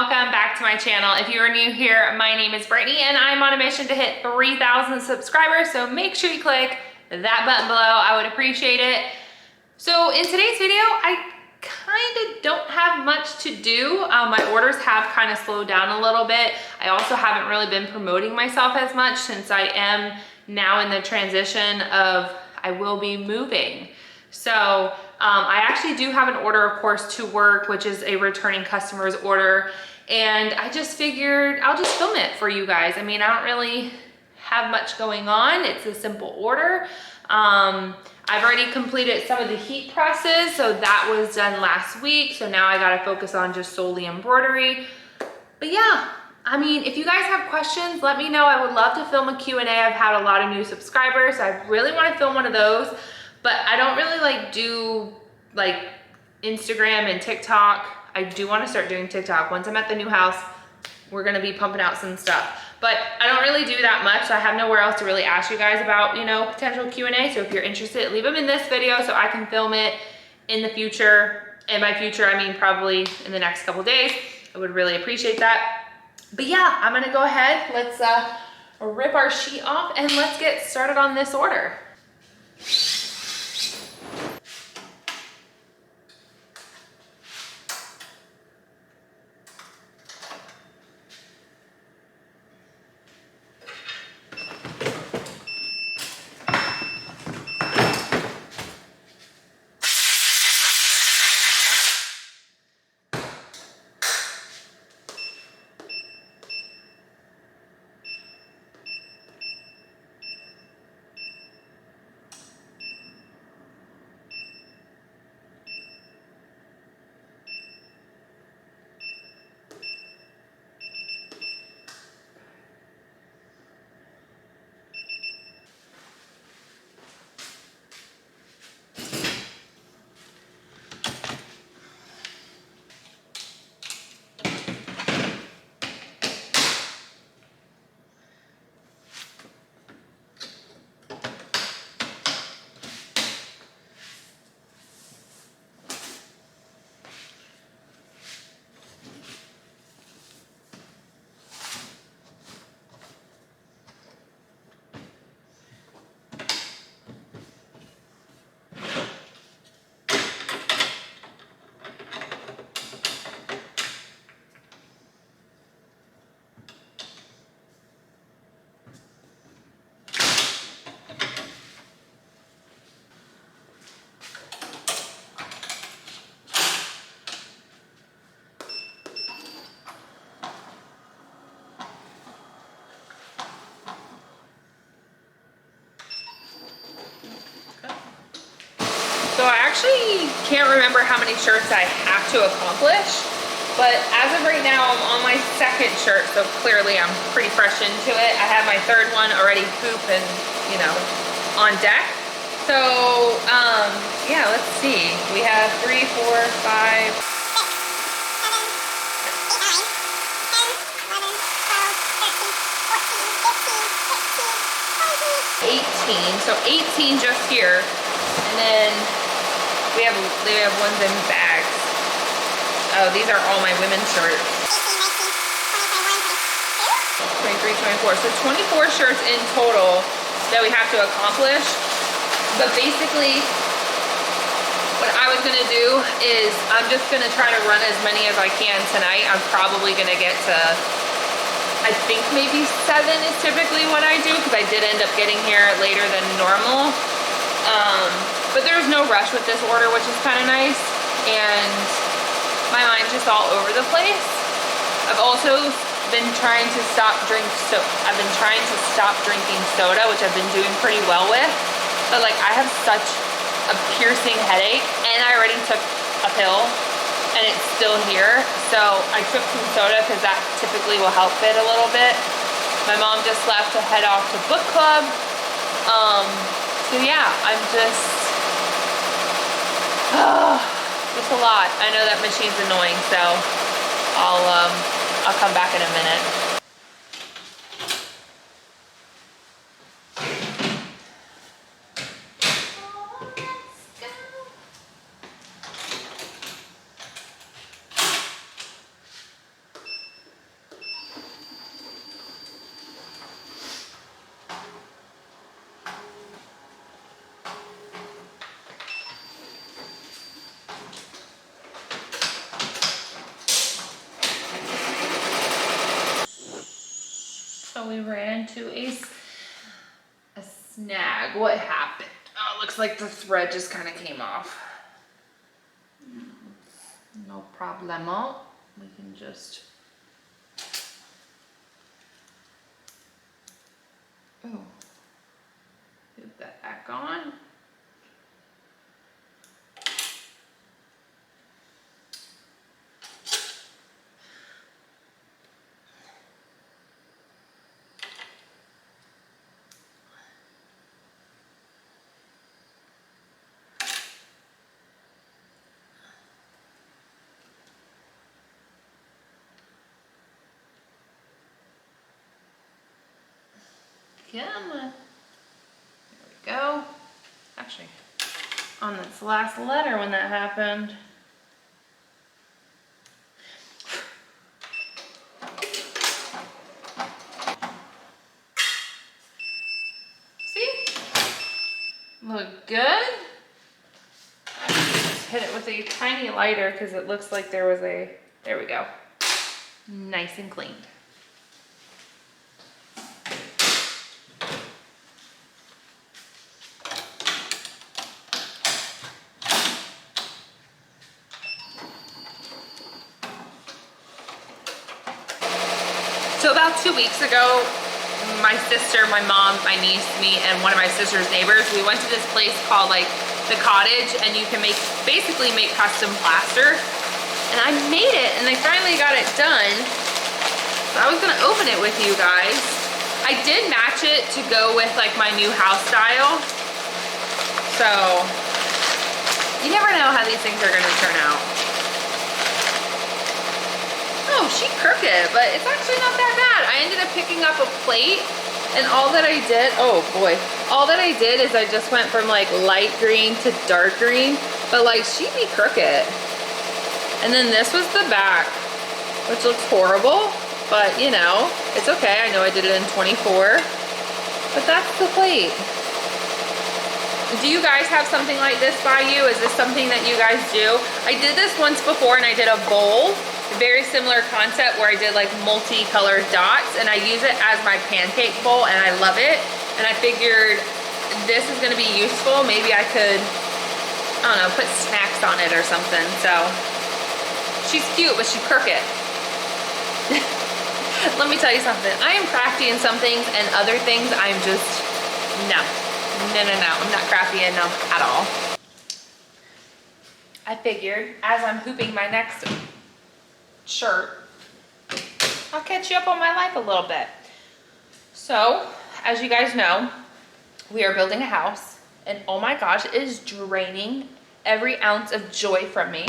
welcome back to my channel. If you are new here, my name is Brittany and I'm on a mission to hit 3,000 subscribers, so make sure you click that button below. I would appreciate it. So in today's video, I kind of don't have much to do. My orders have kind of slowed down a little bit. I also haven't really been promoting myself as much since I am now in the transition of I will be moving. So I actually do have an order, of course, to work, which is a returning customer's order. And I just figured I'll just film it for you guys. I mean, I don't really have much going on. It's a simple order. I've already completed some of the heat presses, so that was done last week. So now I gotta focus on just solely embroidery. But yeah, I mean, if you guys have questions, let me know. I would love to film a Q&A. I've had a lot of new subscribers, so I really wanna film one of those. But I don't really do Instagram and TikTok. I do want to start doing TikTok. Once I'm at the new house, we're going to be pumping out some stuff. But I don't really do that much. So I have nowhere else to really ask you guys about, potential Q&A. So if you're interested, leave them in this video so I can film it in the future. And by future, I mean probably in the next couple days. I would really appreciate that. But yeah, I'm going to go ahead. Let's rip our sheet off and let's get started on this order. So I actually can't remember how many shirts I have to accomplish, but as of right now, I'm on my second shirt, so clearly I'm pretty fresh into it. I have my third one already hoop and, on deck. So, yeah, let's see. We have 3, 4, 5... 18, so 18 just here, and then they have ones in bags. Oh, these are all my women's shirts. 23, 24, so 24 shirts in total that we have to accomplish. But basically, what I was gonna do is I'm just gonna try to run as many as I can tonight. I'm probably gonna get to, I think maybe 7 is typically what I do, because I did end up getting here later than normal. But there's no rush with this order, which is kind of nice. And my mind's just all over the place. I've also been trying to stop drinking soda, which I've been doing pretty well with. But I have such a piercing headache, and I already took a pill and it's still here. So I took some soda because that typically will help it a little bit. My mom just left to head off to book club. So yeah, I'm just a lot. I know that machine's annoying, so I'll come back in a minute. So we ran into a snag. What happened? Oh, it looks like the thread just kind of came off. No problemo. We can just... Oh, put that back on. Come on. There we go. Actually, on this last letter when that happened. See? Look good? Just hit it with a tiny lighter because it looks like there was a, there we go. Nice and clean. So about 2 weeks ago, my sister, my mom, my niece, me, and one of my sister's neighbors, we went to this place called like the Cottage, and you can basically make custom plaster. And I made it, and I finally got it done. So I was gonna open it with you guys. I did match it to go with like my new house style. So you never know how these things are gonna turn out. Oh, she's crooked, but it's actually not that bad. I ended up picking up a plate, and all that I did, oh boy, all that I did is I just went from like light green to dark green, but like she'd be crooked. And then this was the back, which looks horrible, but you know, it's okay. I know I did it in 24, but that's the plate. Do you guys have something like this by you? Is this something that you guys do? I did this once before, and I did a bowl. Very similar concept where I did like multicolored dots, and I use it as my pancake bowl, and I love it. And I figured this is gonna be useful. Maybe I could, I don't know, put snacks on it or something. So she's cute, but she's crooked. Let me tell you something. I am crafty in some things, and other things I'm just, no. I'm not crafty in them at all. I figured as I'm hooping my next shirt, I'll catch you up on my life a little bit. So, as you guys know, we are building a house, and oh my gosh, it is draining every ounce of joy from me.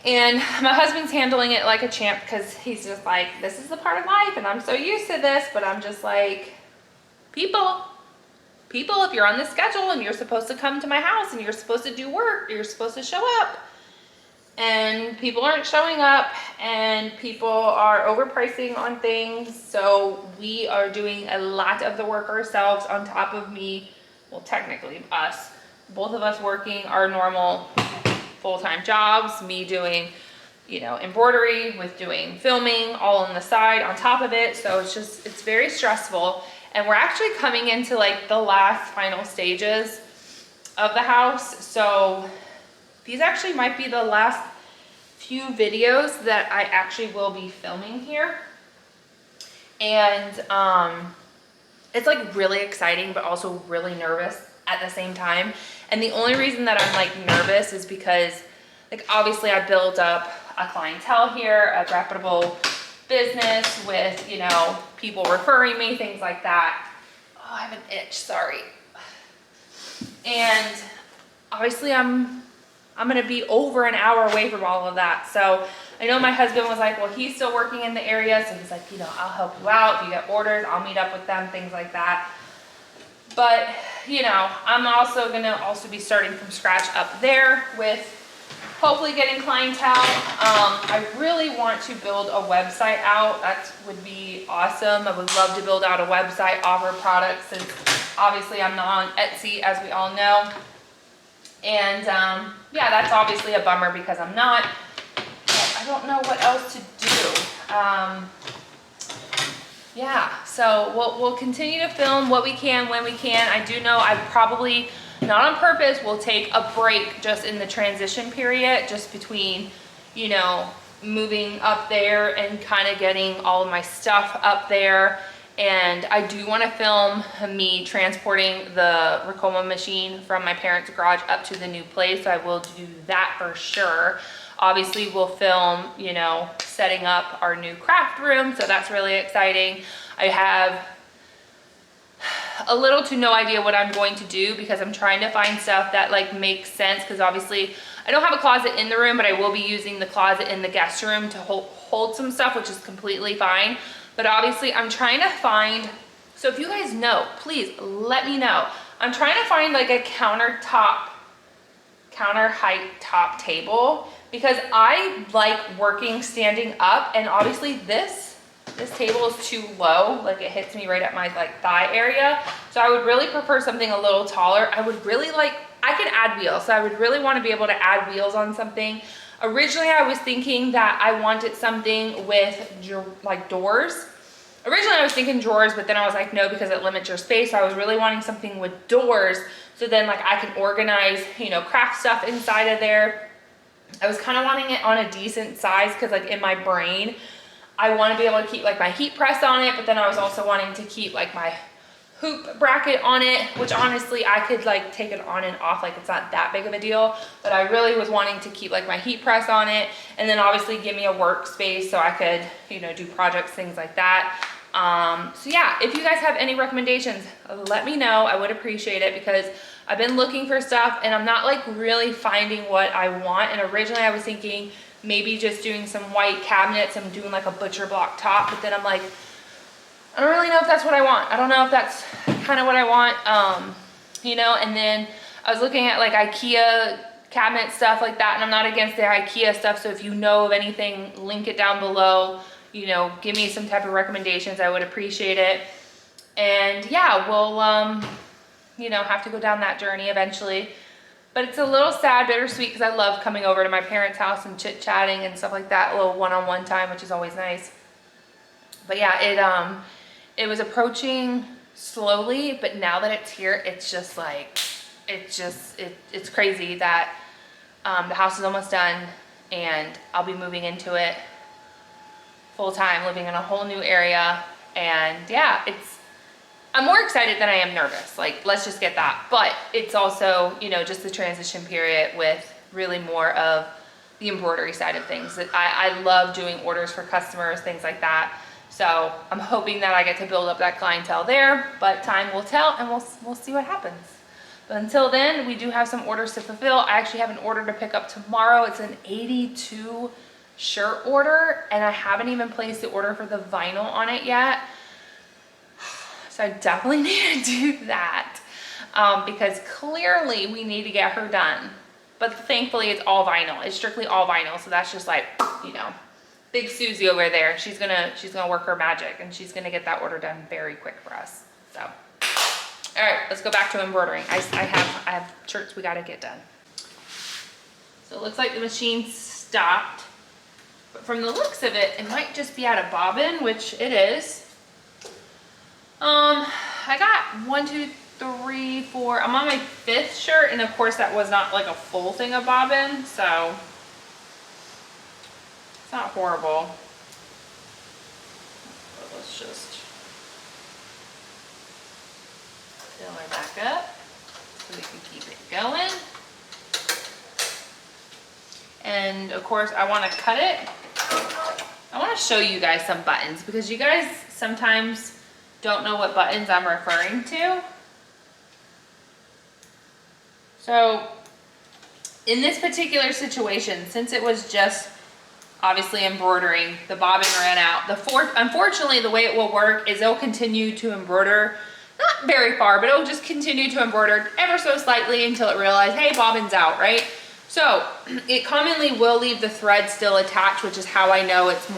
And my husband's handling it like a champ because he's just like, this is the part of life, and I'm so used to this, but I'm just like, people, if you're on this schedule and you're supposed to come to my house and you're supposed to do work, you're supposed to show up. And people aren't showing up, and people are overpricing on things. So we are doing a lot of the work ourselves on top of me. Well, technically us, both of us working our normal full-time jobs, me doing, you know, embroidery with doing filming all on the side on top of it. So it's very stressful. And we're actually coming into like the last final stages of the house. So these actually might be the last few videos that I actually will be filming here. And it's like really exciting, but also really nervous at the same time. And the only reason that I'm like nervous is because like obviously I built up a clientele here, a reputable business with, you know, people referring me, things like that. Oh, I have an itch, sorry. And obviously I'm gonna be over an hour away from all of that. So I know my husband was like, well, he's still working in the area. So he's like, you know, I'll help you out. If you get orders, I'll meet up with them, things like that. But, you know, I'm also gonna be starting from scratch up there with hopefully getting clientele. I really want to build a website out. That would be awesome. I would love to build out a website, offer products, since obviously I'm not on Etsy, as we all know. And yeah, that's obviously a bummer because I'm not. But I don't know what else to do. yeah, so we'll continue to film what we can when we can. I do know I probably, not on purpose, will take a break just in the transition period, just between, you know, moving up there and kind of getting all of my stuff up there. And I do want to film me transporting the RICOMA machine from my parents' garage up to the new place. So I will do that for sure. Obviously we'll film, you know, setting up our new craft room. So that's really exciting. I have a little to no idea what I'm going to do because I'm trying to find stuff that like makes sense. Because obviously I don't have a closet in the room, but I will be using the closet in the guest room to hold some stuff, which is completely fine. But obviously I'm trying to find, so if you guys know, please let me know. I'm trying to find like a counter height top table because I like working standing up, and obviously this table is too low. Like it hits me right at my like thigh area. So I would really prefer something a little taller. I would really like, I could add wheels. So I would really want to be able to add wheels on something. Originally, I was thinking that I wanted something with like doors. Originally, I was thinking drawers, but then I was like, no, because it limits your space. So I was really wanting something with doors. So then like I can organize, you know, craft stuff inside of there. I was kind of wanting it on a decent size because like in my brain, I want to be able to keep like my heat press on it. But then I was also wanting to keep like my hoop bracket on it, which honestly I could like take it on and off, like it's not that big of a deal, but I really was wanting to keep like my heat press on it, and then obviously give me a workspace so I could, you know, do projects, things like that. So yeah, if you guys have any recommendations, let me know. I would appreciate it because I've been looking for stuff and I'm not like really finding what I want. And originally I was thinking maybe just doing some white cabinets and doing like a butcher block top, but then I'm like, I don't really know if that's what I want. I don't know if that's kind of what I want, you know. And then I was looking at like IKEA cabinet stuff like that, and I'm not against their IKEA stuff. So if you know of anything, link it down below. You know, give me some type of recommendations. I would appreciate it. And yeah, we'll, you know, have to go down that journey eventually. But it's a little sad, bittersweet, because I love coming over to my parents' house and chit-chatting and stuff like that, a little one-on-one time, which is always nice. But yeah, it was approaching slowly, but now that it's here, it's just like, it's crazy that the house is almost done and I'll be moving into it full time, living in a whole new area. And yeah, I'm more excited than I am nervous. Like, let's just get that. But it's also, you know, just the transition period with really more of the embroidery side of things. I love doing orders for customers, things like that. So I'm hoping that I get to build up that clientele there, but time will tell and we'll see what happens. But until then, we do have some orders to fulfill. I actually have an order to pick up tomorrow. It's an 82 shirt order, and I haven't even placed the order for the vinyl on it yet. So I definitely need to do that because clearly we need to get her done. But thankfully it's all vinyl. It's strictly all vinyl. So that's just like, you know, Big Susie over there. She's gonna work her magic and she's gonna get that order done very quick for us. So, all right, let's go back to embroidering. I have shirts we gotta get done. So it looks like the machine stopped, but from the looks of it, it might just be out of bobbin, which it is. I got 1, 2, 3, 4. I'm on my 5th shirt, and of course that was not like a full thing of bobbin, so it's not horrible. But let's just fill her back up so we can keep it going. And of course I want to cut it. I want to show you guys some buttons because you guys sometimes don't know what buttons I'm referring to. So in this particular situation, since it was just obviously embroidering, the bobbin ran out. Unfortunately, the way it will work is it'll continue to embroider, not very far, but it'll just continue to embroider ever so slightly until it realizes, hey, bobbin's out, right? So it commonly will leave the thread still attached, which is how I know it's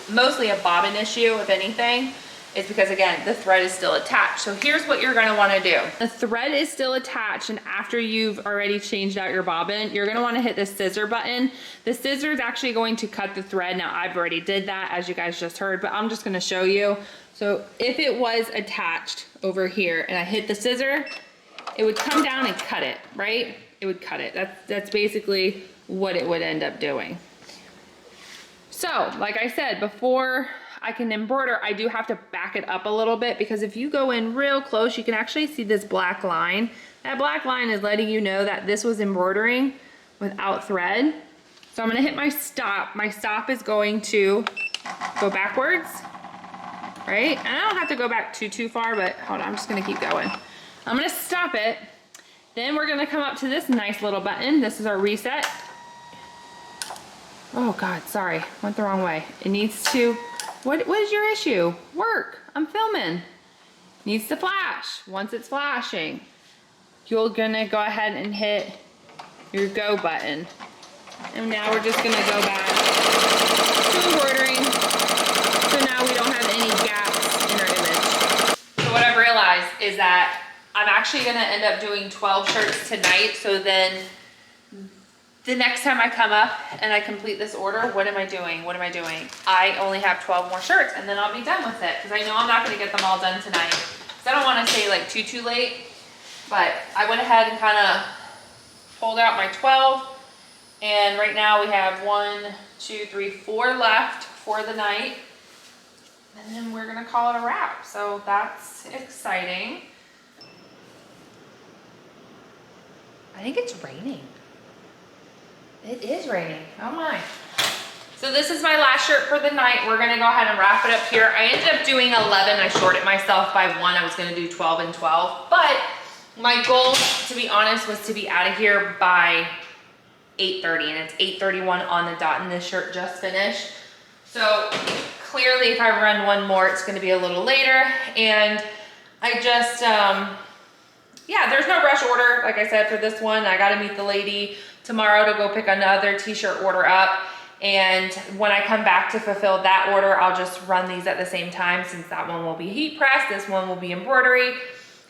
mostly a bobbin issue, if anything. is because again, the thread is still attached. So here's what you're gonna wanna do. The thread is still attached, and after you've already changed out your bobbin, you're gonna wanna hit the scissor button. The scissor is actually going to cut the thread. Now I've already did that, as you guys just heard, but I'm just gonna show you. So if it was attached over here and I hit the scissor, it would come down and cut it, right? It would cut it. That's basically what it would end up doing. So, like I said, before I can embroider, I do have to back it up a little bit, because if you go in real close, you can actually see this black line. That black line is letting you know that this was embroidering without thread. So I'm gonna hit my stop. My stop is going to go backwards, right? And I don't have to go back too far, but hold on, I'm just gonna keep going. I'm gonna stop it. Then we're gonna come up to this nice little button. This is our reset. Oh God, sorry, went the wrong way. It needs to, what is your issue? Work, I'm filming. Needs to flash. Once it's flashing, you're gonna go ahead and hit your go button. And now we're just gonna go back to embroidering. So now we don't have any gaps in our image. So what I've realized is that I'm actually gonna end up doing 12 shirts tonight. So then the next time I come up and I complete this order, what am I doing? What am I doing? I only have 12 more shirts, and then I'll be done with it, because I know I'm not gonna get them all done tonight. So I don't wanna stay like too late, but I went ahead and kind of pulled out my 12. And right now we have 1, 2, 3, 4 left for the night. And then we're gonna call it a wrap. So that's exciting. I think it's raining. It is raining, oh my. So this is my last shirt for the night. We're gonna go ahead and wrap it up here. I ended up doing 11, I shorted myself by 1. I was gonna do 12 and 12. But my goal, to be honest, was to be out of here by 8:30, and it's 8:31 on the dot, and this shirt just finished. So clearly if I run one more, it's gonna be a little later. And I just, yeah, there's no rush order, like I said, for this one. I gotta meet the lady tomorrow to go pick another t-shirt order up. And when I come back to fulfill that order, I'll just run these at the same time, since that one will be heat press, this one will be embroidery,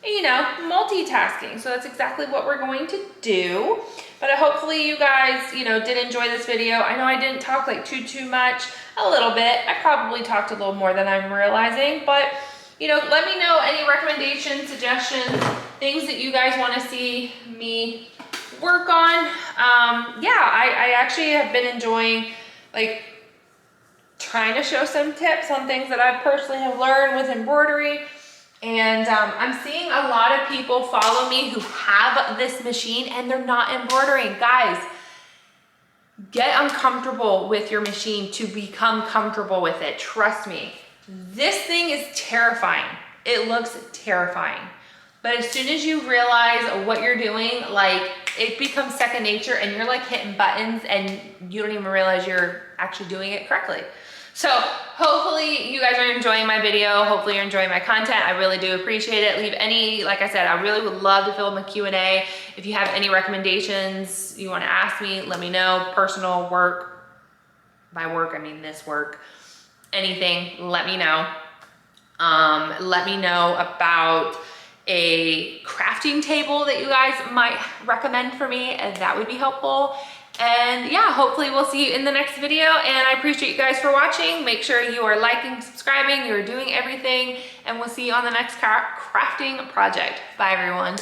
you know, multitasking. So that's exactly what we're going to do. But hopefully you guys, you know, did enjoy this video. I know I didn't talk like too much, a little bit. I probably talked a little more than I'm realizing, but you know, let me know any recommendations, suggestions, things that you guys want to see me work on. Yeah, I actually have been enjoying like trying to show some tips on things that I personally have learned with embroidery. And I'm seeing a lot of people follow me who have this machine and they're not embroidering. Guys, get uncomfortable with your machine to become comfortable with it. Trust me. This thing is terrifying. It looks terrifying. But as soon as you realize what you're doing, like it becomes second nature, and you're like hitting buttons and you don't even realize you're actually doing it correctly. So hopefully you guys are enjoying my video. Hopefully you're enjoying my content. I really do appreciate it. Leave any, like I said, I really would love to film a Q&A. If you have any recommendations you want to ask me, let me know. Personal, work, by work, I mean this work, anything, let me know. Let me know about a crafting table that you guys might recommend for me, and that would be helpful. And yeah, hopefully we'll see you in the next video, and I appreciate you guys for watching. Make sure you are liking, subscribing, you're doing everything, and we'll see you on the next crafting project. Bye everyone.